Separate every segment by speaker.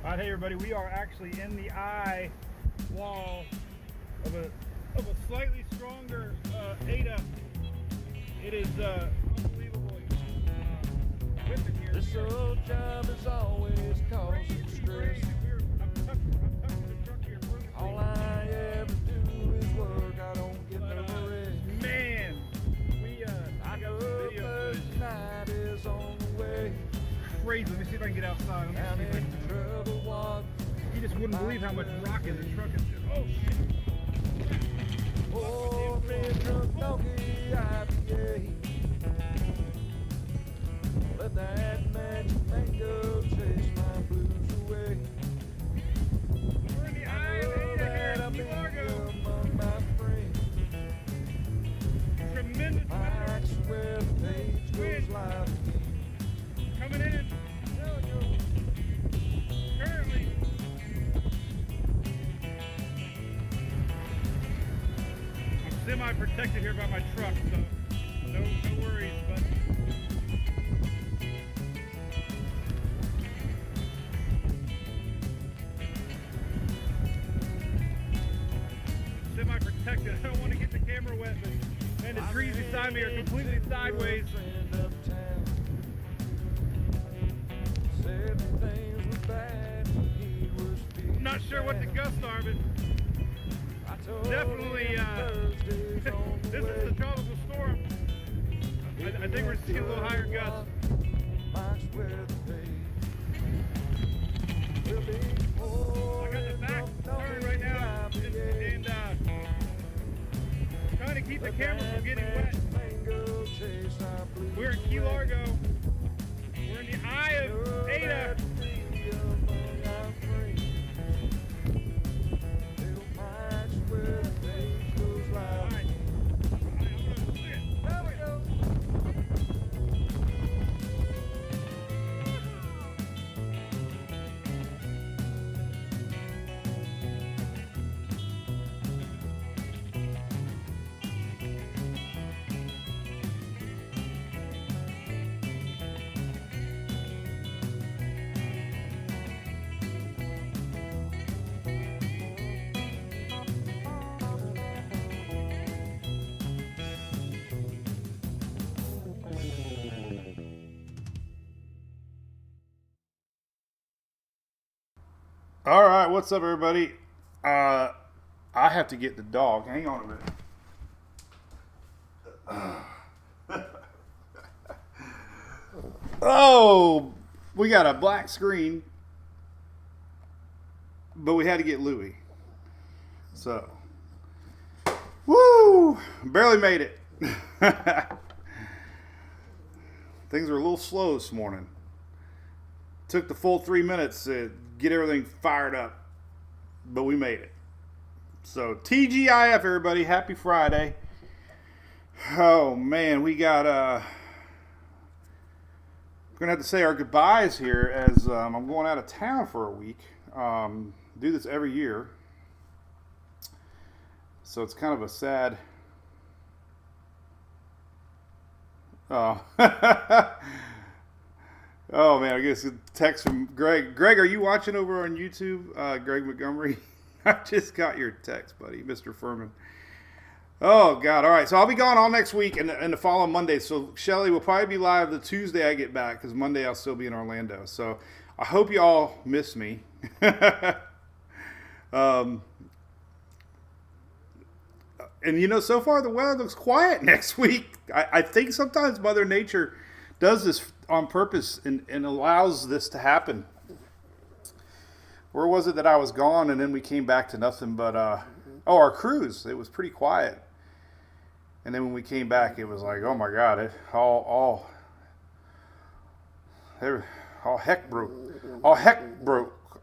Speaker 1: Hey everybody, we are actually in the eye wall of a slightly stronger Ada. It is unbelievable. Whipping here.
Speaker 2: This old job is always causing stress.
Speaker 1: I'm touching the truck here.
Speaker 2: All I ever do is work. I don't get no rest.
Speaker 1: Man, I got some video
Speaker 2: first
Speaker 1: footage.
Speaker 2: night is on the way.
Speaker 1: Crazy. Let me see if I can get outside.
Speaker 2: Down in trouble walk.
Speaker 1: You just wouldn't believe how much rock in the truck is. Oh shit.
Speaker 2: Oh, red truck donkey IPA. Let that magic mango chase my blues away.
Speaker 1: We're in the eye of Ada here in Key Largo.
Speaker 2: Among my friends.
Speaker 1: Tremendous
Speaker 2: I swear the page goes live again.
Speaker 1: coming in. Currently. I'm semi-protected here by my truck, so no worries, but semi-protected. I don't want to get the camera wet, but man, the trees beside me are completely sideways. I'm not sure what the gusts are, but definitely this is the tropical storm. I think we're seeing a little higher gusts. I got the back turned right now and trying to keep the camera from getting wet. We're in Key Largo. We're in the eye of Ada. All right, what's up, everybody? I have to get the dog. Hang on a minute. Oh, we got a black screen, but we had to get Louie. So, woo! Barely made it. Things are a little slow this morning. Took the full 3 minutes to get everything fired up, but we made it. So TGIF, everybody, happy Friday. Oh man, we got we're gonna have to say our goodbyes here as I'm going out of town for a week. Do this every year, so it's kind of a sad. Oh. Oh man, I guess a text from Greg. Greg, are you watching over on YouTube? Greg Montgomery. I just got your text, buddy, Mr. Furman. Oh God! All right, so I'll be gone all next week and the following Monday. So Shelly will probably be live the Tuesday I get back because Monday I'll still be in Orlando. So I hope you all miss me. And you know, so far the weather looks quiet next week. I think sometimes Mother Nature does this on purpose and allows this to happen. Where was it that I was gone and then we came back to nothing but our cruise? It was pretty quiet, and then when we came back, it was like, oh my God, it all heck broke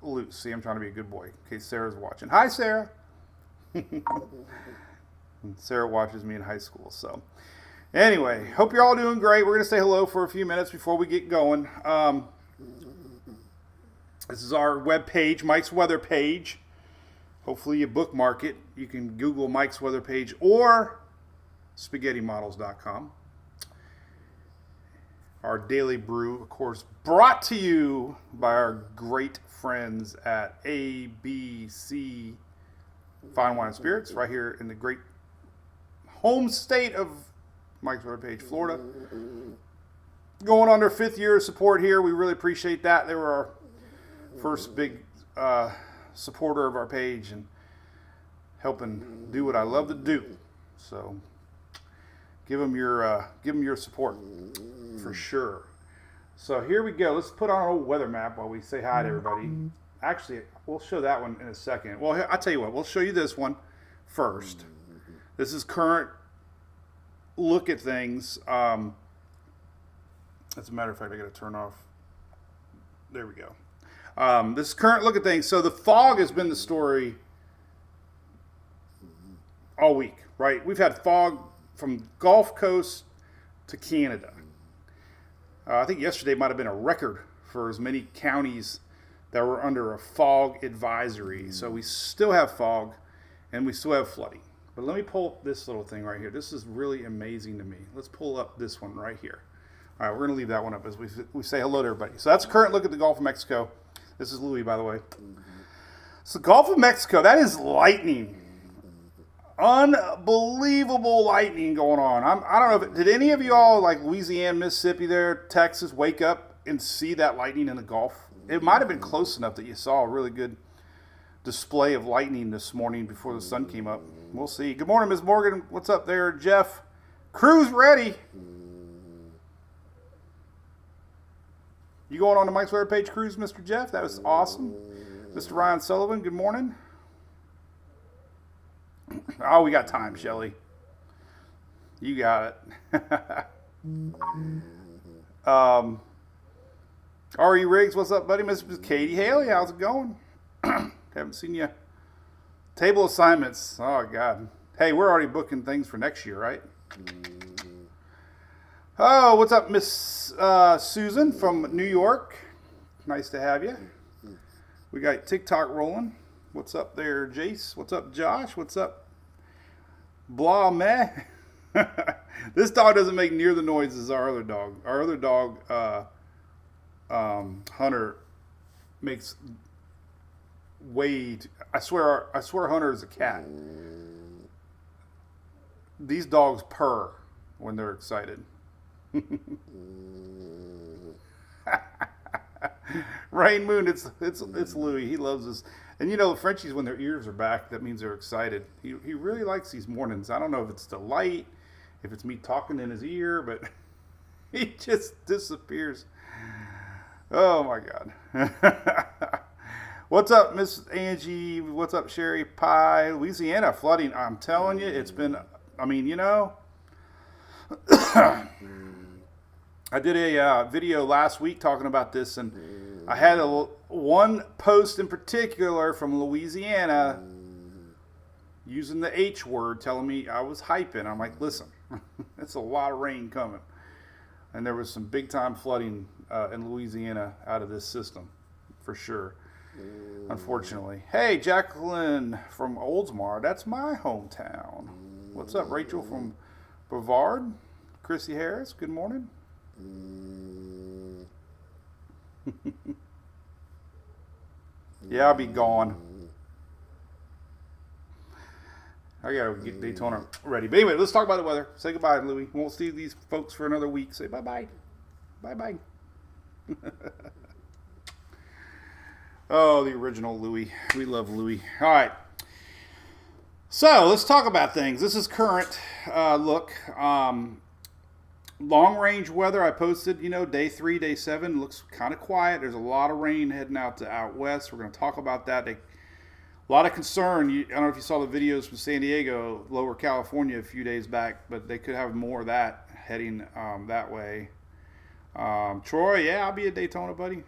Speaker 1: loose. See, I'm trying to be a good boy in case Sarah's watching. Hi, Sarah. Sarah watches me in high school, so. Anyway, hope you're all doing great. We're going to say hello for a few minutes before we get going. This is our web page, Mike's Weather page. Hopefully you bookmark it. You can Google Mike's Weather page or spaghettymodels.com. our daily brew, of course, brought to you by our great friends at ABC Fine Wine and Spirits, right here in the great home state of Mike's Webpage, Florida. Going on their 5th year of support here. We really appreciate that. They were our first big supporter of our page and helping do what I love to do. So give them your support for sure. So here we go. Let's put on our old weather map while we say hi to everybody. Actually, we'll show that one in a second. Well, I'll tell you what. We'll show you this one first. This is current look at things. As a matter of fact, I got to turn off. There we go. This is current look at things. So the fog has been the story all week, right? We've had fog from Gulf Coast to Canada. I think yesterday might have been a record for as many counties that were under a fog advisory. So we still have fog and we still have flooding. But let me pull up this little thing right here. This is really amazing to me. Let's pull up this one right here. All right, we're going to leave that one up as we say hello to everybody. So that's a current look at the Gulf of Mexico. This is Louis, by the way. So Gulf of Mexico, that is lightning. Unbelievable lightning going on. I don't know, did any of you all, like Louisiana, Mississippi there, Texas, wake up and see that lightning in the Gulf? It might have been close enough that you saw a really good display of lightning this morning before the sun came up. We'll see. Good morning, Ms. Morgan. What's up there, Jeff? Crew's ready. You going on to Mike's Weather Page Cruise, Mr. Jeff? That was awesome. Mr. Ryan Sullivan, good morning. Oh, we got time, Shelly. You got it. R.E. Riggs, what's up, buddy? Miss Katie Haley, how's it going? Haven't seen you. Table assignments. Oh, God. Hey, we're already booking things for next year, right? Oh, what's up, Miss Susan from New York? Nice to have you. We got TikTok rolling. What's up there, Jace? What's up, Josh? What's up, Blah Meh? This dog doesn't make near the noise as our other dog. Our other dog, Hunter, makes way. I swear Hunter is a cat. These dogs purr when they're excited. Rain Moon, it's Louis. He loves us. And you know, Frenchies, when their ears are back, that means they're excited. He really likes these mornings. I don't know if it's the light, if it's me talking in his ear, but he just disappears. Oh my God. What's up, Miss Angie? What's up, Sherry Pie? Louisiana flooding. I'm telling you, it's been, I mean, you know, I did a video last week talking about this, and I had one post in particular from Louisiana using the H word, telling me I was hyping. I'm like, listen, it's a lot of rain coming. And there was some big time flooding in Louisiana out of this system, for sure, unfortunately. Hey, Jacqueline from Oldsmar, that's my hometown. What's up, Rachel from Brevard? Chrissy Harris, good morning. Yeah, I'll be gone. I gotta get Daytona ready. But anyway, let's talk about the weather. Say goodbye, Louie. Won't see these folks for another week. Say bye-bye. Bye-bye. Oh, the original Louie. We love Louie. All right. So let's talk about things. This is current look. Long range weather, I posted, you know, day 3, day 7, looks kind of quiet. There's a lot of rain heading out west. We're going to talk about that. A lot of concern. I don't know if you saw the videos from San Diego, Lower California a few days back, but they could have more of that heading that way. Troy, yeah, I'll be at Daytona, buddy.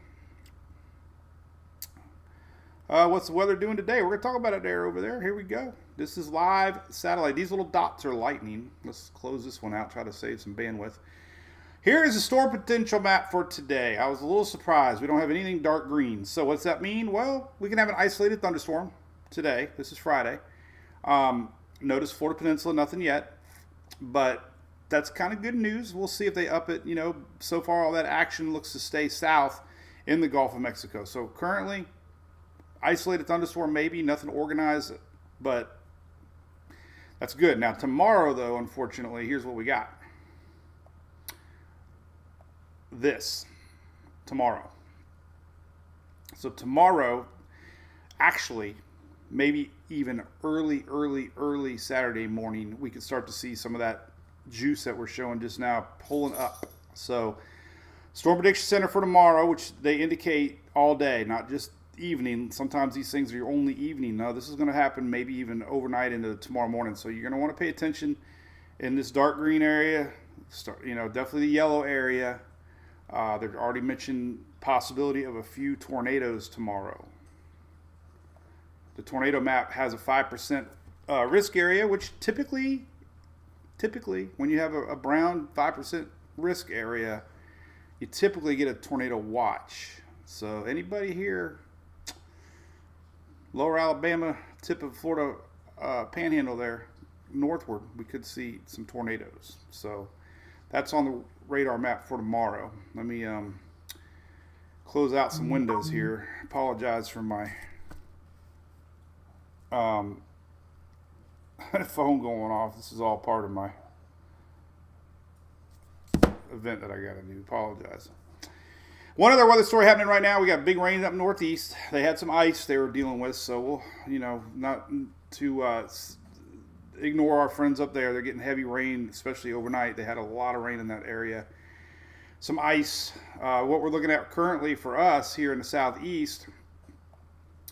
Speaker 1: What's the weather doing today? We're going to talk about it there over there. Here we go. This is live satellite. These little dots are lightning. Let's close this one out, try to save some bandwidth. Here is the storm potential map for today. I was a little surprised. We don't have anything dark green. So what's that mean? Well, we can have an isolated thunderstorm today. This is Friday. Notice Florida Peninsula, nothing yet. But that's kind of good news. We'll see if they up it. So far all that action looks to stay south in the Gulf of Mexico. So currently, isolated thunderstorm maybe, nothing organized, but that's good. Now tomorrow, though, unfortunately, here's what we got. This tomorrow. So tomorrow, actually, maybe even early Saturday morning, we could start to see some of that juice that we're showing just now pulling up. So Storm Prediction Center for tomorrow, which they indicate all day, not just evening. Sometimes these things are your only evening. No, this is going to happen maybe even overnight into tomorrow morning. So you're going to want to pay attention in this dark green area, definitely the yellow area. They've already mentioned possibility of a few tornadoes tomorrow. The tornado map has a 5% risk area, which typically, when you have a brown 5% risk area, you typically get a tornado watch. So anybody here, lower Alabama, tip of Florida panhandle there, northward, we could see some tornadoes. So that's on the radar map for tomorrow. Let me close out some windows here. Apologize for my phone going off. This is all part of my event that I got to do. Apologize. One other weather story happening right now. We got big rain up northeast. They had some ice they were dealing with, so we'll, not to ignore our friends up there. They're getting heavy rain, especially overnight. They had a lot of rain in that area. Some ice. What we're looking at currently for us here in the southeast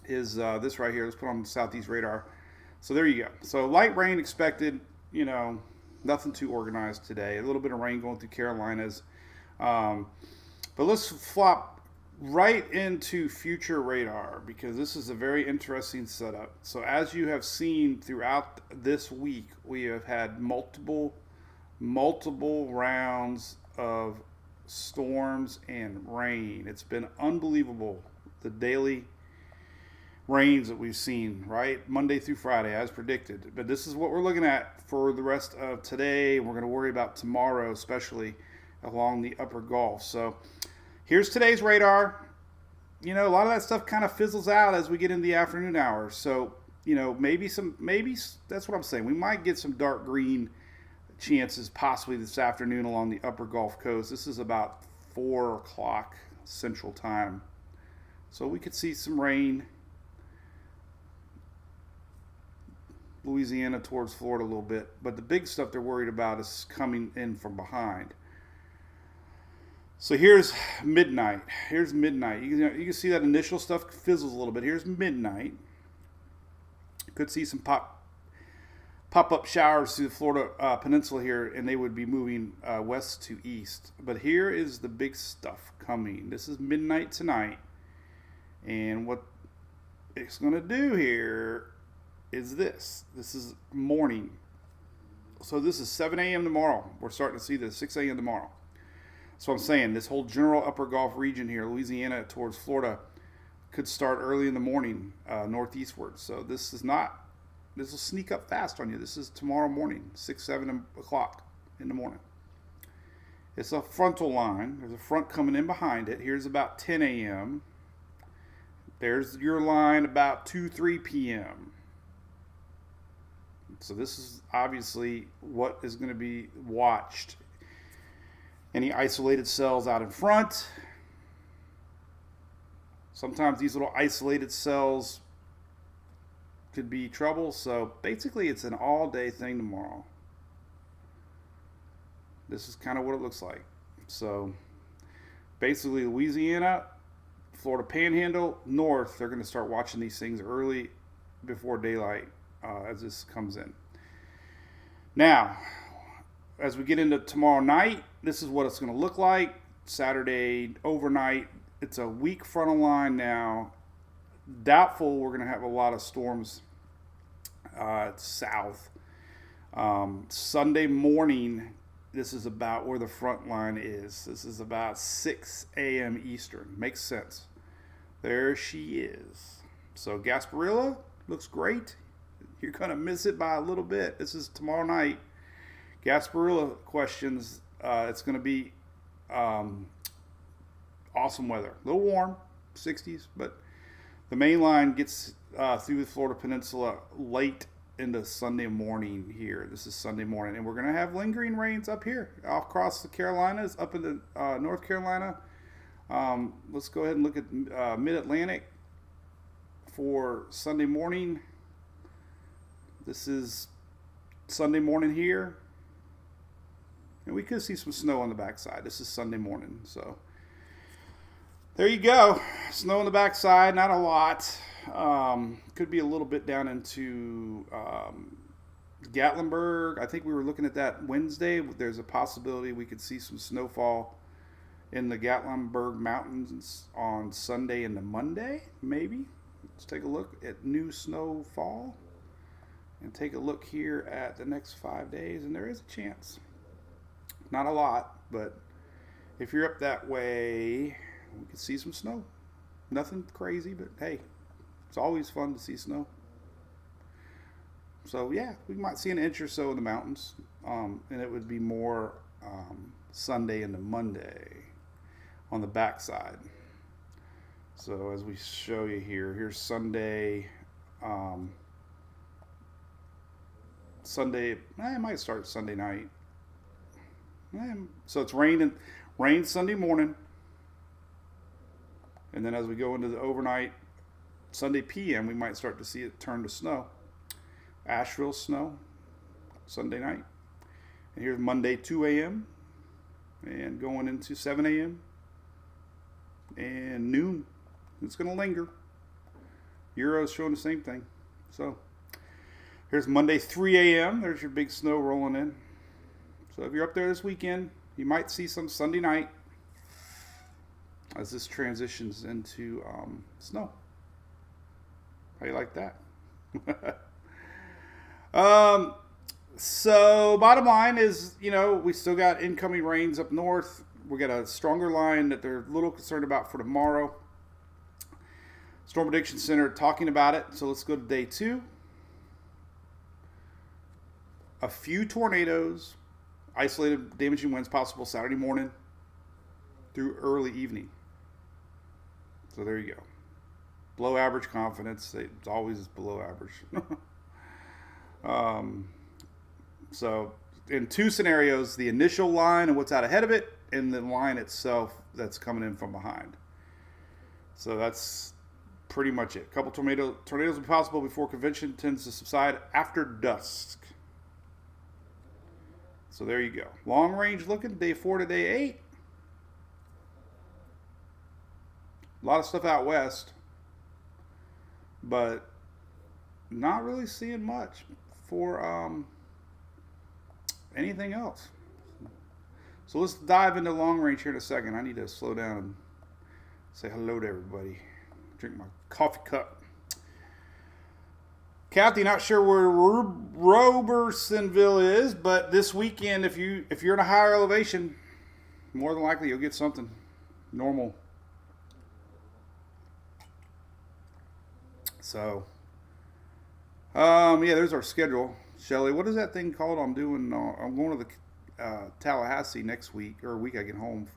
Speaker 1: is this right here. Let's put on the southeast radar. So there you go. So light rain expected, nothing too organized today. A little bit of rain going through Carolinas. But let's flop right into future radar because this is a very interesting setup. So as you have seen throughout this week, we have had multiple rounds of storms and rain. It's been unbelievable, the daily rains that we've seen, right? Monday through Friday, as predicted. But this is what we're looking at for the rest of today. We're going to worry about tomorrow, especially along the upper Gulf. So here's today's radar. A lot of that stuff kind of fizzles out as we get into the afternoon hours. So, maybe that's what I'm saying. We might get some dark green chances possibly this afternoon along the upper Gulf Coast. This is about 4 o'clock Central Time. So we could see some rain. Louisiana towards Florida a little bit. But the big stuff they're worried about is coming in from behind. So here's midnight. You can see that initial stuff fizzles a little bit. Here's midnight. Could see some pop-up showers through the Florida peninsula here, and they would be moving west to east. But here is the big stuff coming. This is midnight tonight. And what it's going to do here is this. This is morning. So this is 7 a.m. tomorrow. We're starting to see this 6 a.m. tomorrow. So I'm saying this whole general upper Gulf region here, Louisiana towards Florida, could start early in the morning, northeastward. So this will sneak up fast on you. This is tomorrow morning, 7 o'clock in the morning. It's a frontal line. There's a front coming in behind it. Here's about 10 a.m. There's your line about 3 p.m. So this is obviously what is going to be watched. Any isolated cells out in front. Sometimes these little isolated cells could be trouble. So basically it's an all-day thing tomorrow. This is kind of what it looks like. So basically Louisiana, Florida Panhandle, north, they're going to start watching these things early before daylight as this comes in. Now, as we get into tomorrow night, this is what it's going to look like. Saturday overnight. It's a weak frontal line now. Doubtful we're going to have a lot of storms south. Sunday morning, this is about where the front line is. This is about 6 a.m. Eastern. Makes sense. There she is. So Gasparilla looks great. You're going to miss it by a little bit. This is tomorrow night. Gasparilla questions. It's going to be awesome weather. A little warm, 60s, but the main line gets through the Florida Peninsula late into Sunday morning here. This is Sunday morning, and we're going to have lingering rains up here, across the Carolinas, up into North Carolina. Let's go ahead and look at Mid-Atlantic for Sunday morning. This is Sunday morning here. And we could see some snow on the backside. This is Sunday morning, so there you go. Snow on the backside, not a lot. Could be a little bit down into Gatlinburg. I think we were looking at that Wednesday. There's a possibility we could see some snowfall in the Gatlinburg Mountains on Sunday into Monday, maybe. Let's take a look at new snowfall and take a look here at the next 5 days, and there is a chance. Not a lot, but if you're up that way, we could see some snow. Nothing crazy, but hey, it's always fun to see snow. So yeah, we might see an inch or so in the mountains, and it would be more Sunday into Monday on the backside. So as we show you here, here's Sunday. Sunday, it might start Sunday night. So it's rain Sunday morning, and then as we go into the overnight, Sunday PM, we might start to see it turn to snow. Asheville snow, Sunday night. And here's Monday 2 a.m. and going into 7 a.m. and noon. It's going to linger. Euro's showing the same thing. So here's Monday 3 a.m. There's your big snow rolling in. So if you're up there this weekend, you might see some Sunday night as this transitions into snow. How you like that? So bottom line is, we still got incoming rains up north. We got a stronger line that they're a little concerned about for tomorrow. Storm Prediction Center talking about it. So let's go to day 2. A few tornadoes, isolated damaging winds possible Saturday morning through early evening. So there you go. Below average confidence. It's always below average. So in 2 scenarios, the initial line and what's out ahead of it, and the line itself that's coming in from behind. So that's pretty much it. A couple tornadoes will be possible before convention tends to subside after dusk. So there you go. Long range looking, day 4 to day 8. A lot of stuff out west, but not really seeing much for anything else. So let's dive into long range here in a second. I need to slow down and say hello to everybody. Drink my coffee cup. Kathy, not sure where Robersonville is, but this weekend, if you're in a higher elevation, more than likely you'll get something normal. So, yeah, there's our schedule. Shelly, what is that thing called? I'm going to the Tallahassee next week, or a week I get home.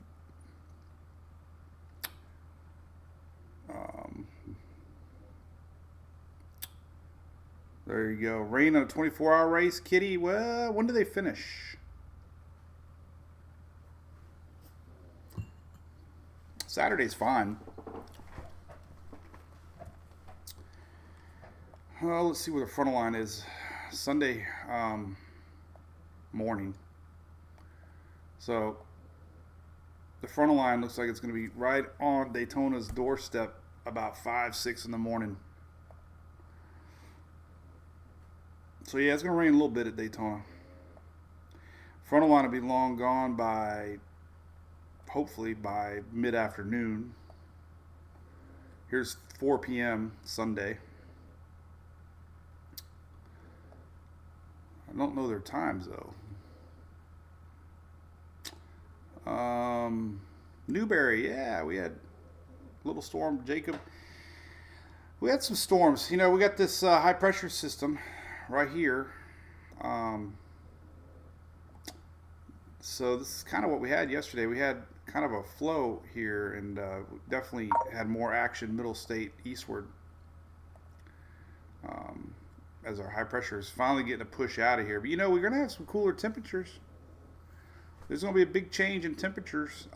Speaker 1: There you go. Rain on a 24-hour race. Kitty, well, when do they finish? Saturday's fine. Well, let's see where the frontal line is. Sunday morning. So the frontal line looks like it's going to be right on Daytona's doorstep about 5, 6 in the morning. So yeah, it's going to rain a little bit at Daytona. Frontal line will be long gone by, hopefully by mid-afternoon. Here's 4 p.m. Sunday. I don't know their times though. Newberry, yeah, we had a little storm, Jacob. We had some storms. We got this high pressure system right here. So this is kind of what we had yesterday. We had kind of a flow here, and definitely had more action middle state eastward, um, as our high pressure is finally getting a push out of here. But we're going to have some cooler temperatures. There's going to be a big change in temperatures.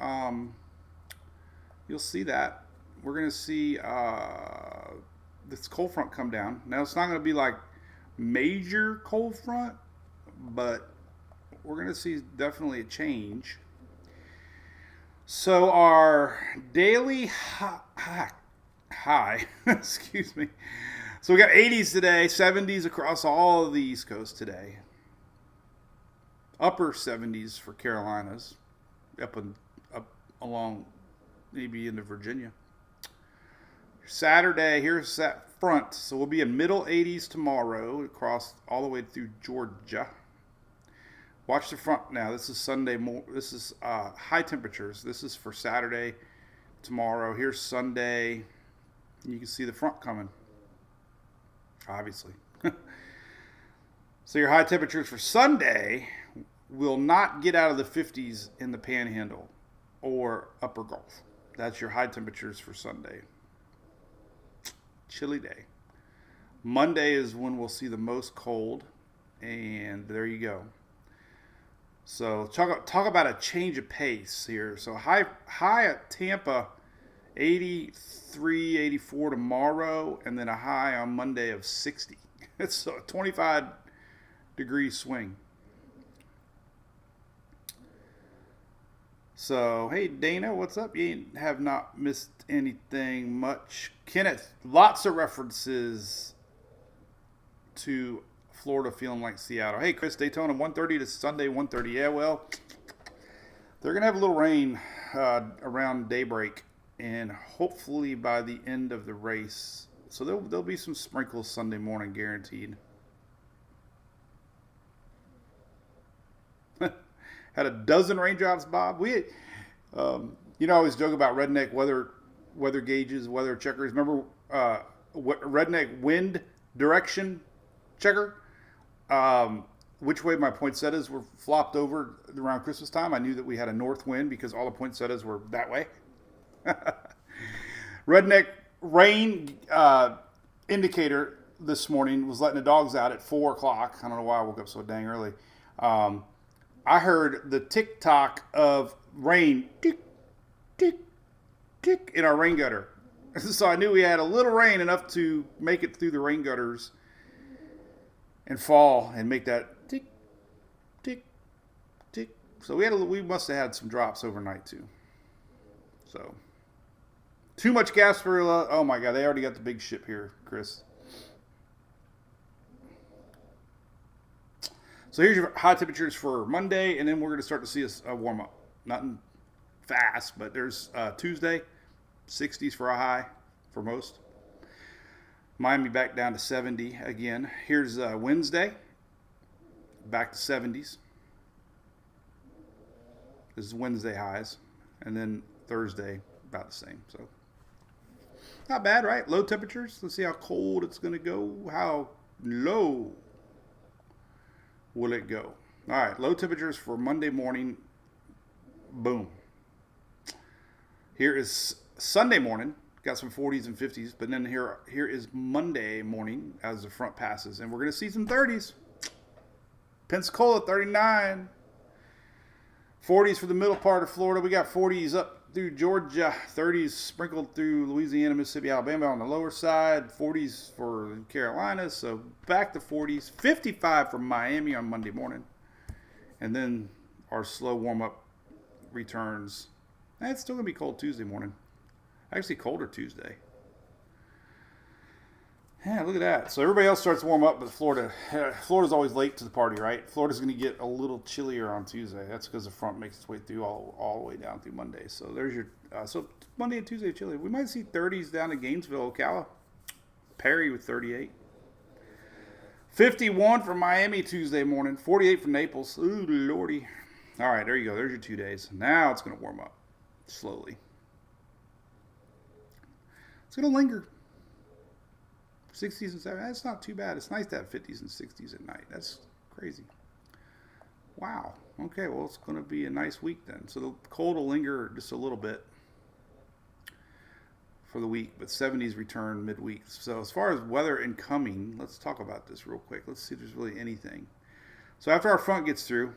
Speaker 1: You'll see that. We're going to see this cold front come down. Now, it's not going to be like major cold front, but we're going to see definitely a change. So our daily high excuse me. So we got 80s today, 70s across all of the East Coast today. Upper 70s for Carolinas, up along maybe into Virginia. Saturday, here's that front. So we'll be in middle 80s tomorrow, across all the way through Georgia. Watch the front now. This is Sunday. This is high temperatures. This is for Saturday, tomorrow. Here's Sunday. You can see the front coming, obviously. So your high temperatures for Sunday will not get out of the 50s in the Panhandle or Upper Gulf. That's your high temperatures for Sunday. Chilly day. Monday is when we'll see the most cold, and there you go. So talk about a change of pace here. So high at Tampa, 83, 84 tomorrow, and then a high on Monday of 60. It's a 25-degree swing. So, hey, Dana, what's up? You have not missed anything much. Kenneth, lots of references to Florida feeling like Seattle. Hey, Chris, Daytona 1:30 to Sunday 1:30. Yeah, well, they're going to have a little rain around daybreak, and hopefully by the end of the race. So there'll be some sprinkles Sunday morning, guaranteed. Had a dozen raindrops, Bob. We, I always joke about redneck weather gauges, weather checkers. Remember what redneck wind direction checker? Which way my poinsettias were flopped over around Christmas time. I knew that we had a north wind because all the poinsettias were that way. Redneck rain indicator this morning was letting the dogs out at 4 o'clock. I don't know why I woke up so dang early. I heard the tick-tock of rain, tick, tick, tick, in our rain gutter. So I knew we had a little rain, enough to make it through the rain gutters and fall and make that tick, tick, tick. So we must have had some drops overnight too. So too much sarsaparilla. Oh my God, they already got the big ship here, Chris. So here's your high temperatures for Monday, and then we're going to start to see a warm up. Nothing fast, but there's Tuesday, 60s for a high for most. Miami back down to 70 again. Here's Wednesday, back to 70s. This is Wednesday highs, and then Thursday about the same. So not bad, right? Low temperatures. Let's see how cold it's going to go. How low will it go? All right, low temperatures for Monday morning. Boom. Here is Sunday morning. Got some 40s and 50s, but then here is Monday morning as the front passes, and we're going to see some 30s. Pensacola 39. 40s for the middle part of Florida. We got 40s up through Georgia, 30s sprinkled through Louisiana, Mississippi, Alabama on the lower side, 40s for Carolinas, so back to 40s, 55 for Miami on Monday morning, and then our slow warm-up returns. It's still going to be cold Tuesday morning. Actually colder Tuesday. Yeah, look at that. So everybody else starts to warm up, but Florida's always late to the party, right? Florida's going to get a little chillier on Tuesday. That's because the front makes its way through all the way down through Monday. So there's your so Monday and Tuesday chilly. We might see 30s down to Gainesville, Ocala. Perry with 38. 51 for Miami Tuesday morning. 48 for Naples. Ooh, lordy. All right, there you go. There's your 2 days. Now it's going to warm up slowly. It's going to linger. 60s and 70s. That's not too bad. It's nice to have 50s and 60s at night. That's crazy. Wow. Okay, well, it's going to be a nice week then. So the cold will linger just a little bit for the week, but 70s return midweek. So as far as weather incoming, let's talk about this real quick. Let's see if there's really anything. So after our front gets through,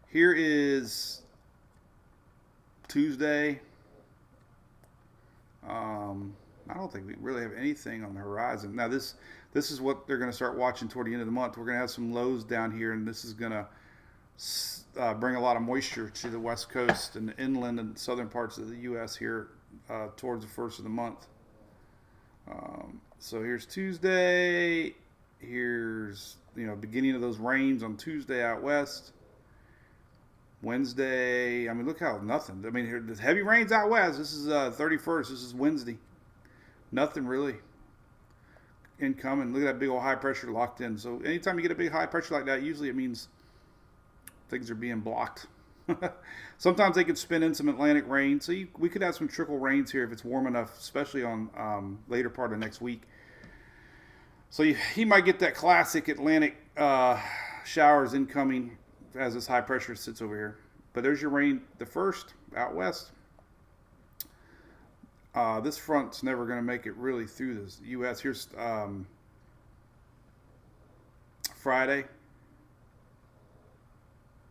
Speaker 1: here is Tuesday. I don't think we really have anything on the horizon. Now this is what they're going to start watching toward the end of the month. We're going to have some lows down here, and this is going to bring a lot of moisture to the west coast and the inland and southern parts of the U.S. here towards the first of the month. So here's Tuesday. Here's beginning of those rains on Tuesday out west. Wednesday, I mean, look how nothing. I mean, here the heavy rains out west. This is 31st. This is Wednesday. Nothing really incoming. Look at that big old high pressure locked in. So anytime you get a big high pressure like that, usually it means things are being blocked. Sometimes they could spin in some Atlantic rain. So we could have some trickle rains here if it's warm enough, especially on later part of next week. So he might get that classic Atlantic showers incoming as this high pressure sits over here. But there's your rain, the first out west. This front's never going to make it really through this U.S. Here's Friday,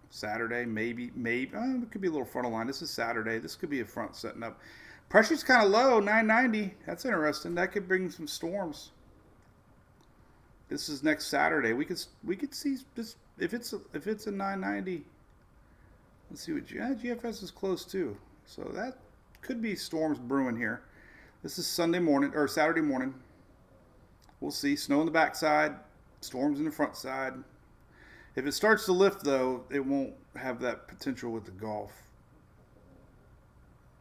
Speaker 1: Saturday, maybe. It could be a little frontal line. This is Saturday. This could be a front setting up. Pressure's kind of low, 990. That's interesting. That could bring some storms. This is next Saturday. We could see this if it's a 990. Let's see what GFS is close too. So that could be storms brewing here. This is Sunday morning or Saturday morning. We'll see. Snow on the backside, storms in the front side. If it starts to lift though, it won't have that potential with the Gulf.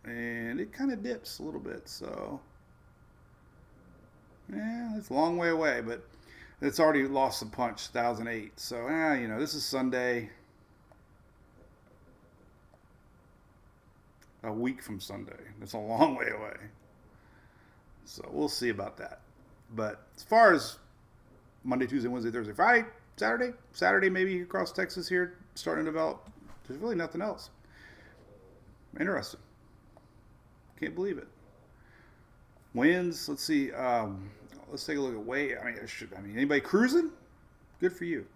Speaker 1: And it kind of dips a little bit, so yeah, it's a long way away, but it's already lost the punch, 1008. So, this is Sunday. A week from Sunday. That's a long way away. So, we'll see about that. But as far as Monday, Tuesday, Wednesday, Thursday, Friday, Saturday maybe across Texas here, starting to develop. There's really nothing else. Interesting. Can't believe it. Winds, let's see. Let's take a look at wave. Anybody cruising? Good for you.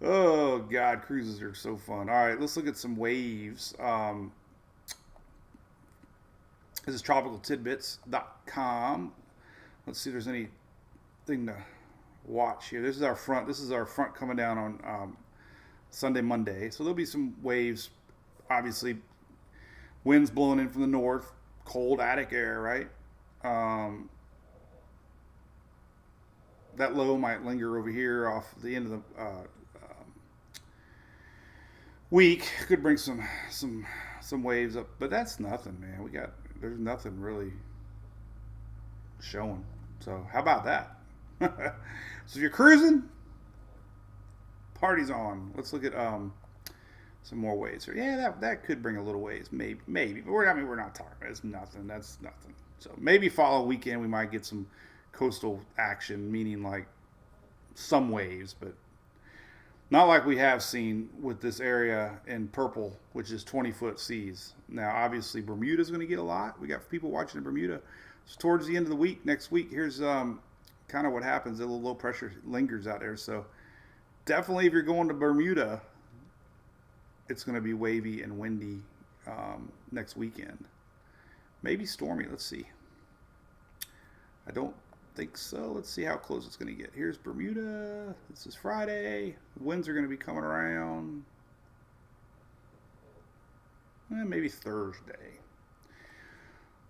Speaker 1: Oh, God, cruises are so fun. All right, let's look at some waves. This is tropicaltidbits.com. Let's see if there's anything to watch here. This is our front. This is our front coming down on Sunday, Monday. So there'll be some waves. Obviously, winds blowing in from the north. Cold attic air, right? That low might linger over here off the end of the week. Could bring some waves up, but that's nothing, man. There's nothing really showing. So how about that? So if you're cruising, party's on. Let's look at some more waves here. Yeah, that could bring a little waves, maybe. But we're not talking. It's nothing. That's nothing. So maybe follow weekend we might get some coastal action, meaning like some waves, but not like we have seen with this area in purple, which is 20-foot seas. Now, obviously, Bermuda's going to get a lot. We got people watching in Bermuda. So towards the end of the week, next week, here's kind of what happens. A little low pressure lingers out there. So definitely if you're going to Bermuda, it's going to be wavy and windy next weekend. Maybe stormy. Let's see. I don't think so. Let's see how close it's going to get. Here's Bermuda. This is Friday. The winds are going to be coming around. Maybe Thursday.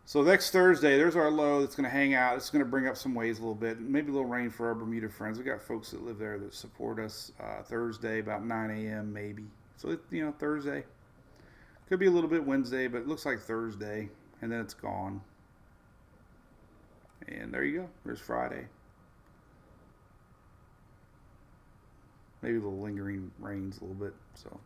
Speaker 1: So next Thursday, there's our low that's going to hang out. It's going to bring up some waves a little bit. Maybe a little rain for our Bermuda friends. We got folks that live there that support us. Thursday, about 9 a.m. maybe. So, Thursday. Could be a little bit Wednesday, but it looks like Thursday. And then it's gone. And there you go. There's Friday. Maybe a little lingering rains a little bit. So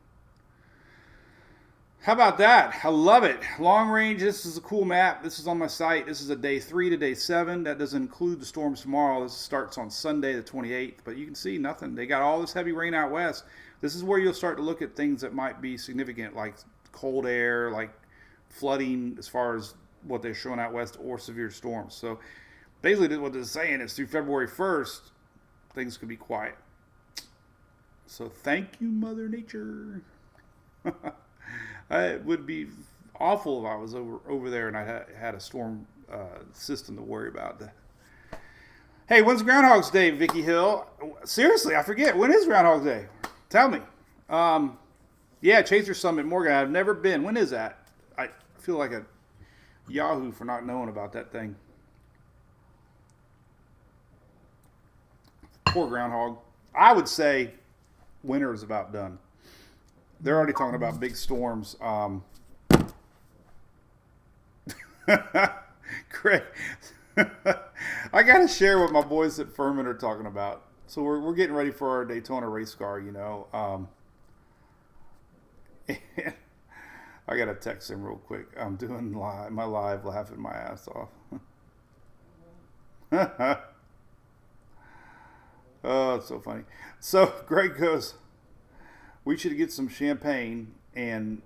Speaker 1: How about that? I love it. Long range. This is a cool map. This is on my site. This is a day 3 to day 7. That doesn't include the storms tomorrow. This starts on Sunday the 28th. But you can see nothing. They got all this heavy rain out west. This is where you'll start to look at things that might be significant, like cold air, like flooding, as far as what they're showing out west, or severe storms. So basically, what they're saying is through February 1st, things could be quiet. So thank you, Mother Nature. It would be awful if I was over there and I had a storm system to worry about. Hey, when's Groundhog's Day, Vicky Hill? Seriously, I forget. When is Groundhog's Day? Tell me. Yeah, Chaser Summit, Morgan. I've never been. When is that? I feel like a Yahoo for not knowing about that thing. Poor Groundhog. I would say winter is about done. They're already talking about big storms. Great. I got to share what my boys at Furman are talking about. So we're getting ready for our Daytona race car, you know. I got to text him real quick. I'm doing my live laughing my ass off. Oh, it's so funny. So Greg goes, we should get some champagne, and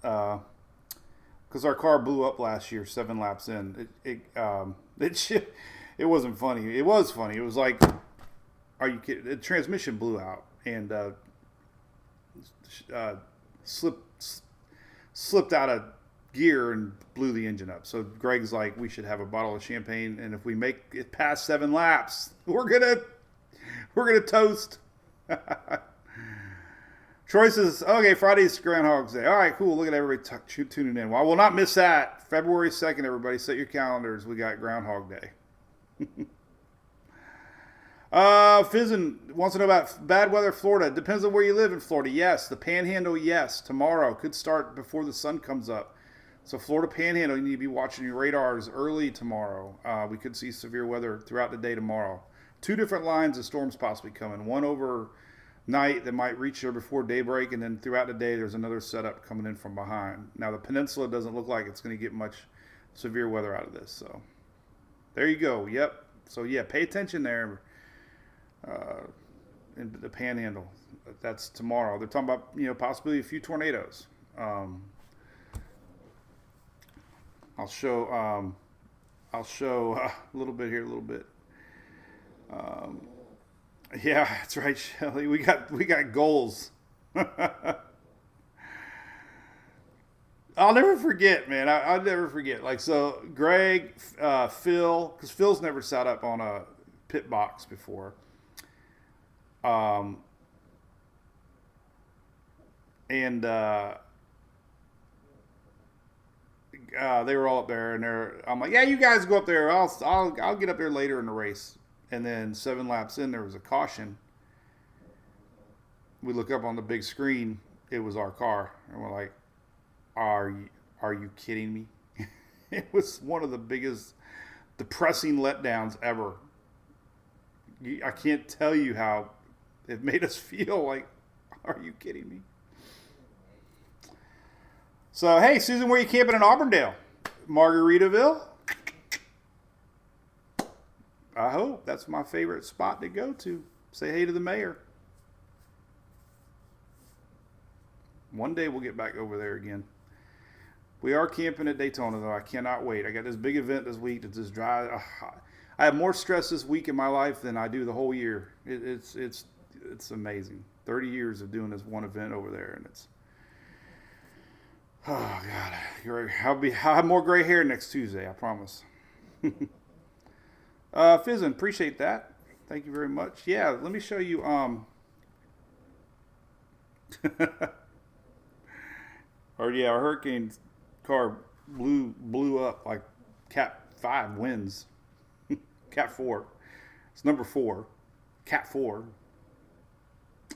Speaker 1: because our car blew up last year 7 laps in. It wasn't funny. It was funny. It was like, are you kidding? The transmission blew out and slipped out of gear and blew the engine up. So Greg's like, we should have a bottle of champagne, and if we make it past 7 laps, we're gonna toast. Troy says, okay, Friday's Groundhog's Day. All right, cool. Look at everybody tuning in. Well, I will not miss that. February 2nd, everybody, set your calendars. We got Groundhog Day. Fizzin wants to know about bad weather Florida. Depends on where you live in Florida. Yes. The Panhandle, yes. Tomorrow could start before the sun comes up. So Florida Panhandle, you need to be watching your radars early tomorrow. We could see severe weather throughout the day tomorrow. 2 different lines of storms possibly coming. One over night that might reach there before daybreak, and then throughout the day there's another setup coming in from behind. Now the peninsula doesn't look like it's going to get much severe weather out of this, so there you go. Yep. So yeah, pay attention there in the Panhandle. That's tomorrow. They're talking about, you know, possibly a few tornadoes. I'll show a little bit here, a little bit. Yeah, that's right, Shelly. We got goals. I'll never forget, man. I'll never forget. Like, so Greg, Phil, because Phil's never sat up on a pit box before. And they were all up there, and I'm like, yeah, you guys go up there. I'll get up there later in the race. And then 7 laps in, there was a caution. We look up on the big screen. It was our car, and we're like, "Are you kidding me?" It was one of the biggest depressing letdowns ever. I can't tell you how it made us feel. Like, are you kidding me? So, hey, Susan, where are you camping in Auburndale? Margaritaville? I hope. That's my favorite spot to go to. Say hey to the mayor. One day we'll get back over there again. We are camping at Daytona, though. I cannot wait. I got this big event this week to just drive. I have more stress this week in my life than I do the whole year. It's amazing. 30 years of doing this one event over there, and it's, oh God, I'll have more gray hair next Tuesday. I promise. Fizzin, appreciate that. Thank you very much. Yeah, let me show you. Or yeah, our hurricane car blew up like Cat 5 winds. Cat 4. It's number 4. Cat 4.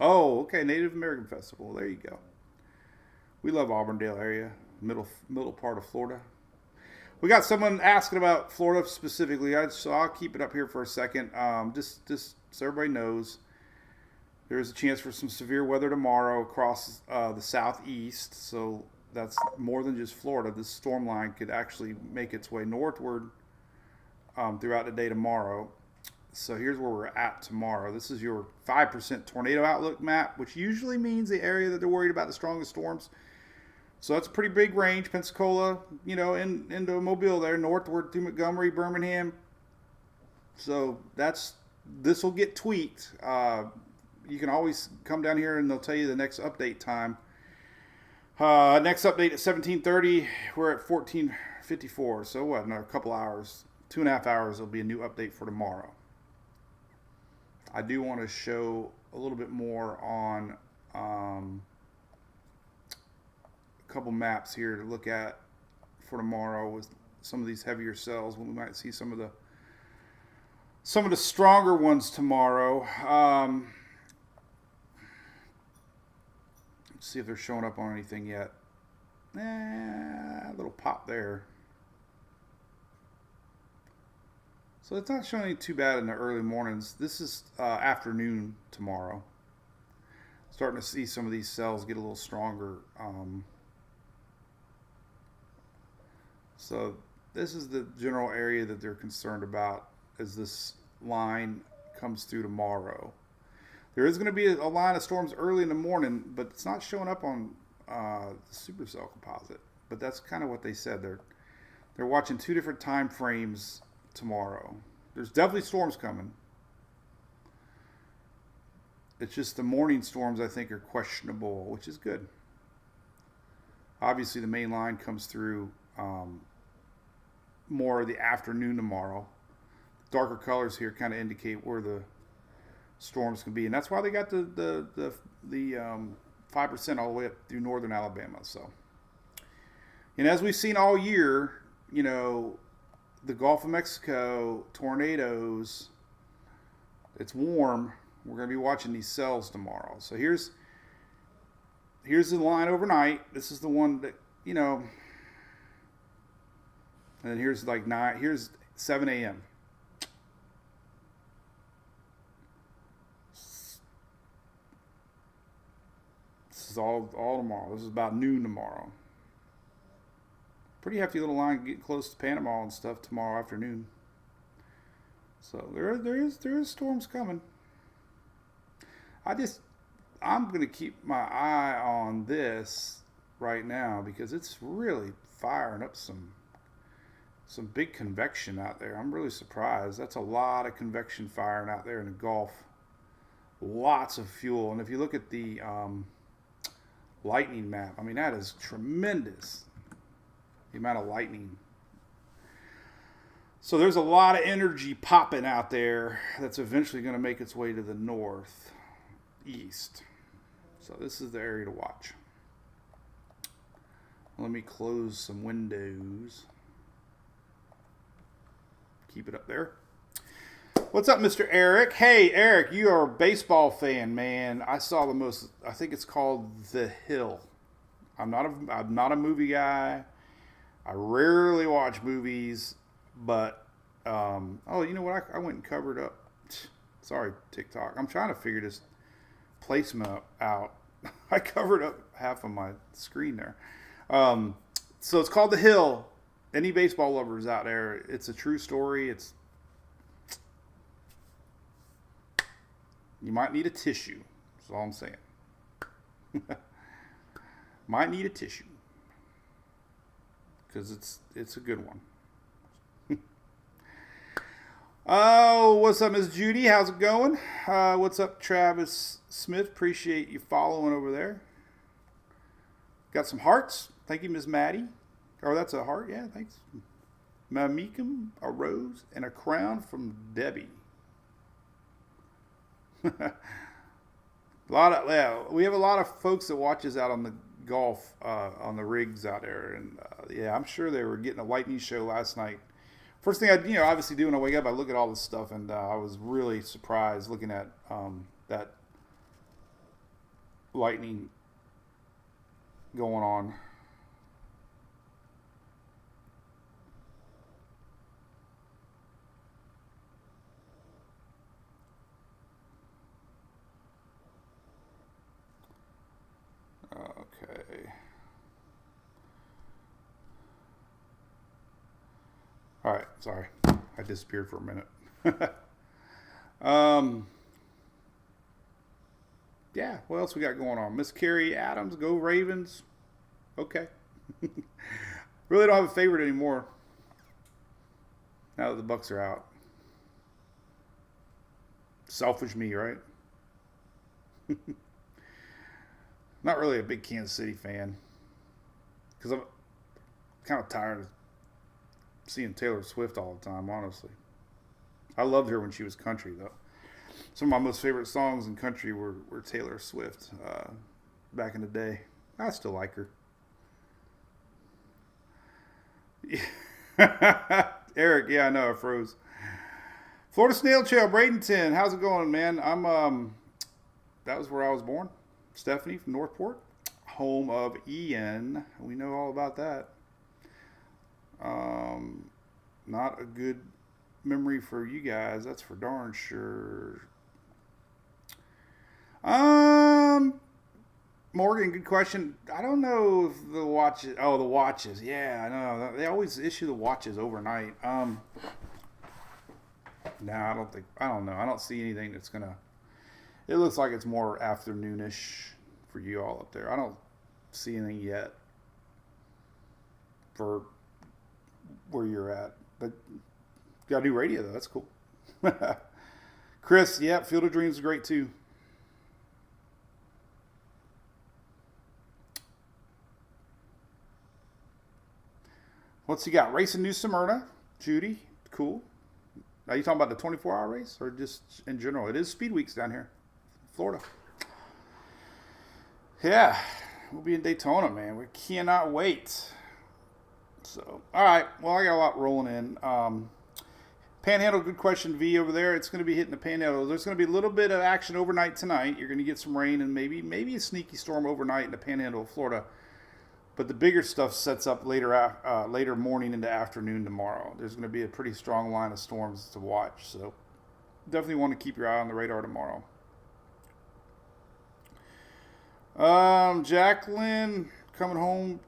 Speaker 1: Oh, okay. Native American Festival. There you go. We love Auburndale area, middle part of Florida. We got someone asking about Florida specifically, so I'll keep it up here for a second. Just so everybody knows, there's a chance for some severe weather tomorrow across the southeast. So that's more than just Florida. This storm line could actually make its way northward throughout the day tomorrow. So here's where we're at tomorrow. This is your 5% tornado outlook map, which usually means the area that they're worried about the strongest storms. So that's a pretty big range. Pensacola, into Mobile there, northward through Montgomery, Birmingham. So this will get tweaked. You can always come down here and they'll tell you the next update time. Next update at 17:30. We're at 14:54. So what? Another couple hours, 2.5 hours. Will be a new update for tomorrow. I do want to show a little bit more on a couple maps here to look at for tomorrow with some of these heavier cells. When we might see some of the stronger ones tomorrow. Let's see if they're showing up on anything yet. A little pop there. So it's not showing any too bad in the early mornings. This is afternoon tomorrow. Starting to see some of these cells get a little stronger. So this is the general area that they're concerned about as this line comes through tomorrow. There is going to be a line of storms early in the morning, but it's not showing up on the supercell composite. But that's kind of what they said. They're watching two different time frames tomorrow. There's definitely storms coming. It's just the morning storms I think are questionable, which is good. Obviously the main line comes through more of the afternoon tomorrow. Darker colors here kind of indicate where the storms can be, and that's why they got the 5% all the way up through northern Alabama. So, and as we've seen all year, the Gulf of Mexico tornadoes. It's warm. We're going to be watching these cells tomorrow. So here's the line overnight. This is the one that and then here's here's 7 a.m. This is all tomorrow. This is about noon tomorrow. Pretty hefty little line getting close to Panama and stuff tomorrow afternoon. So there is storms coming. I'm gonna keep my eye on this right now because it's really firing up some big convection out there. I'm really surprised. That's a lot of convection firing out there in the Gulf. Lots of fuel, and if you look at the lightning map, I mean that is tremendous. The amount of lightning. So there's a lot of energy popping out there that's eventually going to make its way to the northeast. So this is the area to watch. Let me close some windows. Keep it up there. What's up, Mr. Eric? Hey, Eric, you are a baseball fan, man. I saw I think it's called The Hill. I'm not a movie guy. I rarely watch movies, but, you know what? I went and covered up. Sorry, TikTok. I'm trying to figure this placement out. I covered up half of my screen there. So it's called The Hill. Any baseball lovers out there, it's a true story. You might need a tissue. That's all I'm saying. Might need a tissue. Because it's a good one. Oh, what's up, Miss Judy? How's it going? What's up, Travis Smith? Appreciate you following over there. Got some hearts. Thank you, Miss Maddie. Oh, that's a heart? Yeah, thanks. Mamikam, a rose, and a crown from Debbie. We have a lot of folks that watch us out on the Gulf, on the rigs out there, and I'm sure they were getting a lightning show last night. First thing I obviously do when I wake up, I look at all this stuff, and I was really surprised looking at that lightning going on. Okay. All right, sorry, I disappeared for a minute. um, yeah, what else we got going on? Miss Carrie Adams, go Ravens. Okay. Really don't have a favorite anymore now that the Bucks are out. Selfish me, right? Not really a big Kansas City fan because I'm kind of tired of seeing Taylor Swift all the time, honestly. I loved her when she was country, though. Some of my most favorite songs in country were Taylor Swift back in the day. I still like her. Eric, yeah, I know, I froze. Florida Snail Trail, Bradenton, how's it going, man? That was where I was born. Stephanie from Northport, home of Ian. We know all about that. Not a good memory for you guys, that's for darn sure. Morgan, good question. I don't know if the watches. Oh, the watches. Yeah, I know. They always issue the watches overnight. No, I don't think. I don't know. I don't see anything that's gonna. It looks like it's more afternoonish for you all up there. I don't see anything yet for where you're at. But got to do radio though. That's cool. Chris, yeah, Field of Dreams is great too. What's he got? Racing New Smyrna. Judy, cool. Are you talking about the 24-hour race or just in general? It is Speed Weeks down here, Florida. Yeah, we'll be in Daytona, man. We cannot wait. So, all right. Well, I got a lot rolling in. Panhandle, good question, V over there. It's going to be hitting the Panhandle. There's going to be a little bit of action overnight tonight. You're going to get some rain and maybe a sneaky storm overnight in the Panhandle of Florida. But the bigger stuff sets up later morning into afternoon tomorrow. There's going to be a pretty strong line of storms to watch. So definitely want to keep your eye on the radar tomorrow. Jacqueline coming home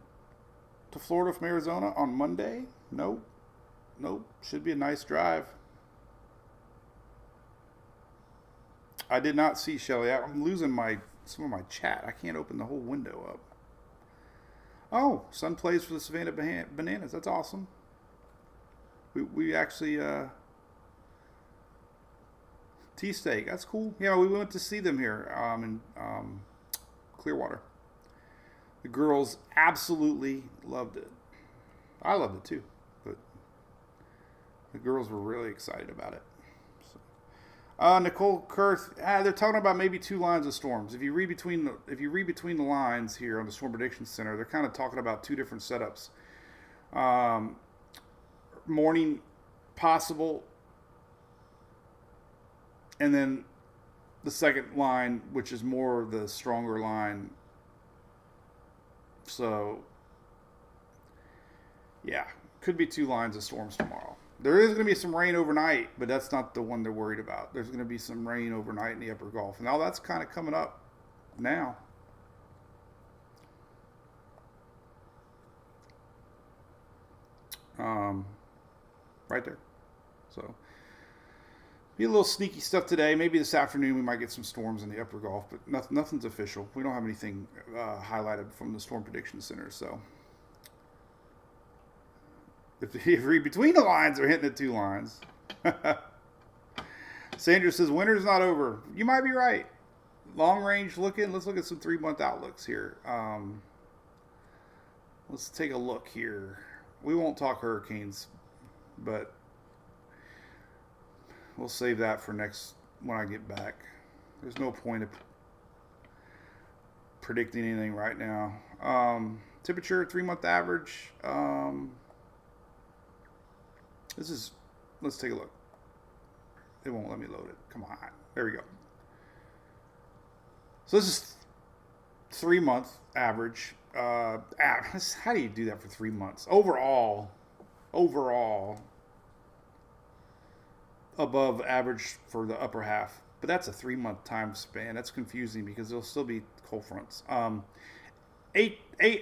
Speaker 1: to Florida from Arizona on Monday? Nope. Should be a nice drive. I did not see Shelly. I'm losing some of my chat. I can't open the whole window up. Oh, son plays for the Savannah Bananas. That's awesome. We actually T-Steak. That's cool. Yeah, we went to see them here in Clearwater. The girls absolutely loved it. I loved it too, but the girls were really excited about it. Nicole Kurth, they're talking about maybe two lines of storms. If you read between the lines here on the Storm Prediction Center, they're kind of talking about two different setups. Morning possible, and then the second line, which is more the stronger line. So, yeah, could be two lines of storms tomorrow. There is going to be some rain overnight, but that's not the one they're worried about. There's going to be some rain overnight in the upper Gulf. Now that's kind of coming up now. Right there. So, be a little sneaky stuff today. Maybe this afternoon we might get some storms in the upper Gulf, but nothing's official. We don't have anything highlighted from the Storm Prediction Center, so. If you read between the lines, they're hitting the two lines. Sandra says, winter's not over. You might be right. Long range looking. Let's look at some 3-month outlooks here. Let's take a look here. We won't talk hurricanes, but we'll save that for when I get back. There's no point of predicting anything right now. Temperature, 3-month average. Let's take a look. It won't let me load it. Come on. There we go. So this is 3-month average. How do you do that for 3 months? Overall, above average for the upper half. But that's a 3-month time span. That's confusing because there'll still be cold fronts. eight.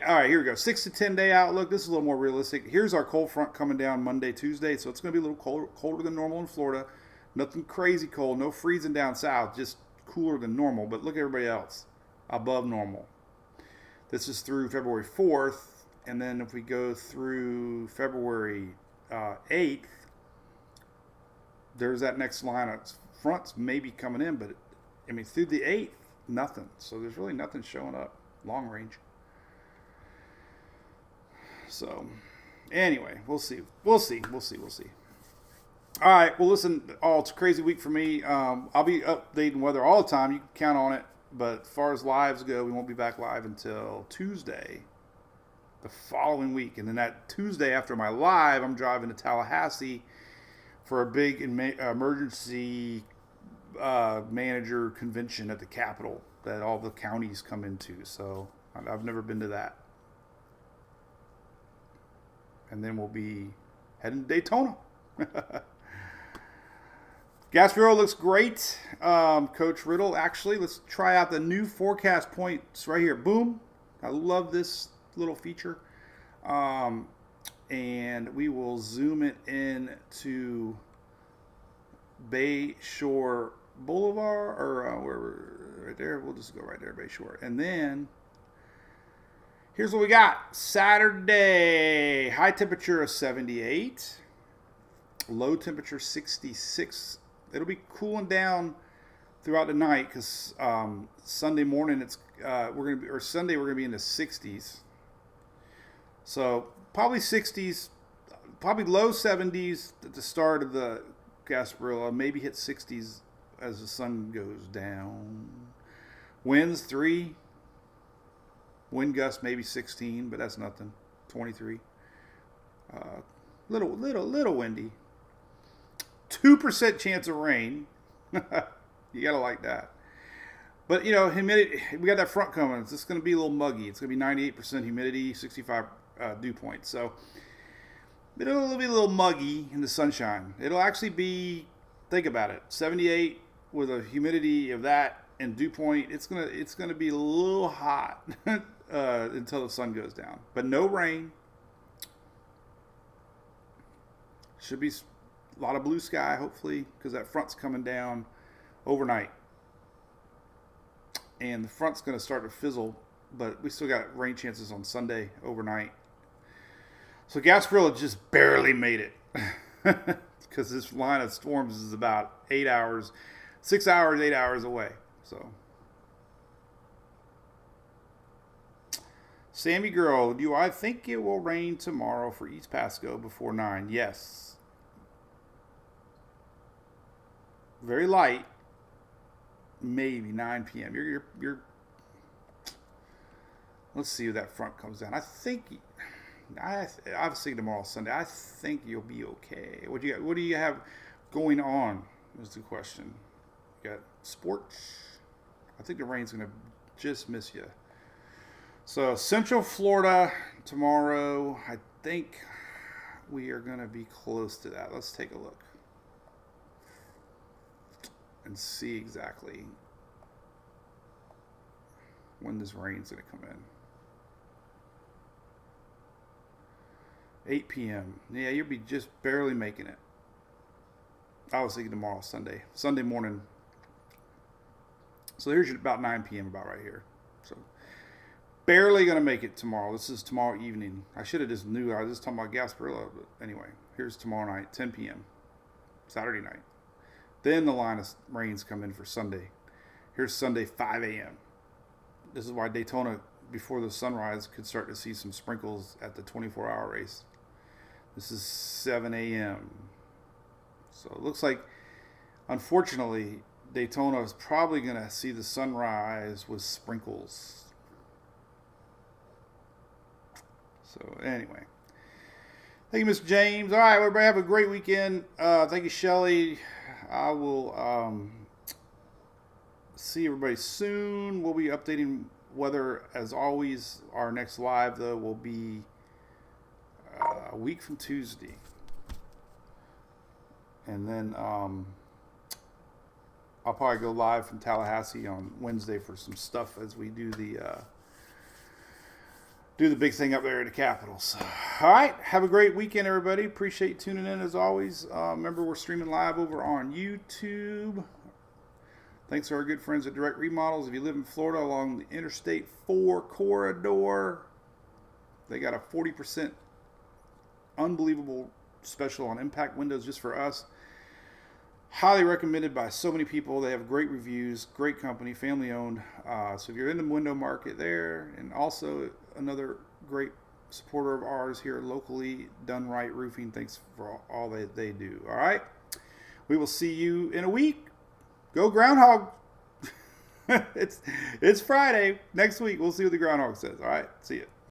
Speaker 1: All right, here we go. 6 to 10 day outlook. This is a little more realistic. Here's our cold front coming down Monday, Tuesday. So it's going to be a little colder than normal in Florida. Nothing crazy cold. No freezing down south. Just cooler than normal. But look at everybody else above normal. This is through February 4th. And then if we go through February 8th, there's that next line of fronts maybe coming in. But, I mean, through the 8th, nothing. So there's really nothing showing up long range. So, anyway, we'll see. We'll see. All right. Well, listen. Oh, it's a crazy week for me. I'll be updating weather all the time. You can count on it. But as far as lives go, we won't be back live until Tuesday, the following week. And then that Tuesday after my live, I'm driving to Tallahassee for a big emergency manager convention at the Capitol that all the counties come into. So I've never been to that. And then we'll be heading to Daytona. Gasparilla looks great. Coach Riddle, actually, let's try out the new forecast points right here. Boom. I love this little feature. And we will zoom it in to Bay Shore Boulevard, or where right there. We'll just go right there, Bay Shore. And then here's what we got. Saturday, high temperature of 78, low temperature 66. It'll be cooling down throughout the night because Sunday morning Sunday we're gonna be in the 60s. So probably 60s, probably low 70s at the start of the Gasparilla. Maybe hit 60s as the sun goes down. Winds 3. Wind gust maybe 16, but that's nothing. 23. Little windy. 2% chance of rain. You gotta like that. But humidity. We got that front coming. It's just gonna be a little muggy. It's gonna be 98% humidity, 65 dew point. So it'll be a little muggy in the sunshine. It'll actually be. Think about it. 78 with a humidity of that and dew point. It's gonna be a little hot until the sun goes down. But no rain. Should be a lot of blue sky, hopefully, because that front's coming down overnight. And the front's going to start to fizzle, but we still got rain chances on Sunday overnight. So Gasparilla just barely made it because this line of storms is about 8 hours, 6 hours, 8 hours away. So, Sammy Girl, do I think it will rain tomorrow for East Pasco before 9? Yes. Very light. Maybe 9 p.m. You're let's see if that front comes down. I obviously tomorrow Sunday. I think you'll be okay. What do you have going on? Is the question. You got sports. I think the rain's gonna just miss you. So Central Florida tomorrow. I think we are gonna be close to that. Let's take a look and see exactly when this rain's going to come in. 8 p.m. Yeah, you'll be just barely making it. I was thinking tomorrow, Sunday morning. So here's about 9 p.m. about right here. So barely going to make it tomorrow. This is tomorrow evening. I should have just knew. I was just talking about Gasparilla. But anyway, here's tomorrow night, 10 p.m. Saturday night. Then the line of rains come in for Sunday. Here's Sunday, 5 a.m. This is why Daytona, before the sunrise, could start to see some sprinkles at the 24-hour race. This is 7 a.m. So it looks like, unfortunately, Daytona is probably going to see the sunrise with sprinkles. So anyway. Thank you, Mr. James. All right, everybody have a great weekend. Thank you, Shelly. I will see everybody soon. We'll be updating weather as always. Our next live, though, will be a week from Tuesday. And then I'll probably go live from Tallahassee on Wednesday for some stuff as we do the do the big thing up there in the Capitals. All right. Have a great weekend, everybody. Appreciate tuning in as always. Remember, we're streaming live over on YouTube. Thanks to our good friends at Direct Remodels. If you live in Florida along the Interstate 4 corridor, they got a 40% unbelievable special on impact windows just for us. Highly recommended by so many people. They have great reviews, great company, family owned. So if you're in the window market there, and also another great supporter of ours here locally, Done Right Roofing. Thanks for all they do. All right. We will see you in a week. Go Groundhog. It's Friday. Next week, we'll see what the Groundhog says. All right. See you.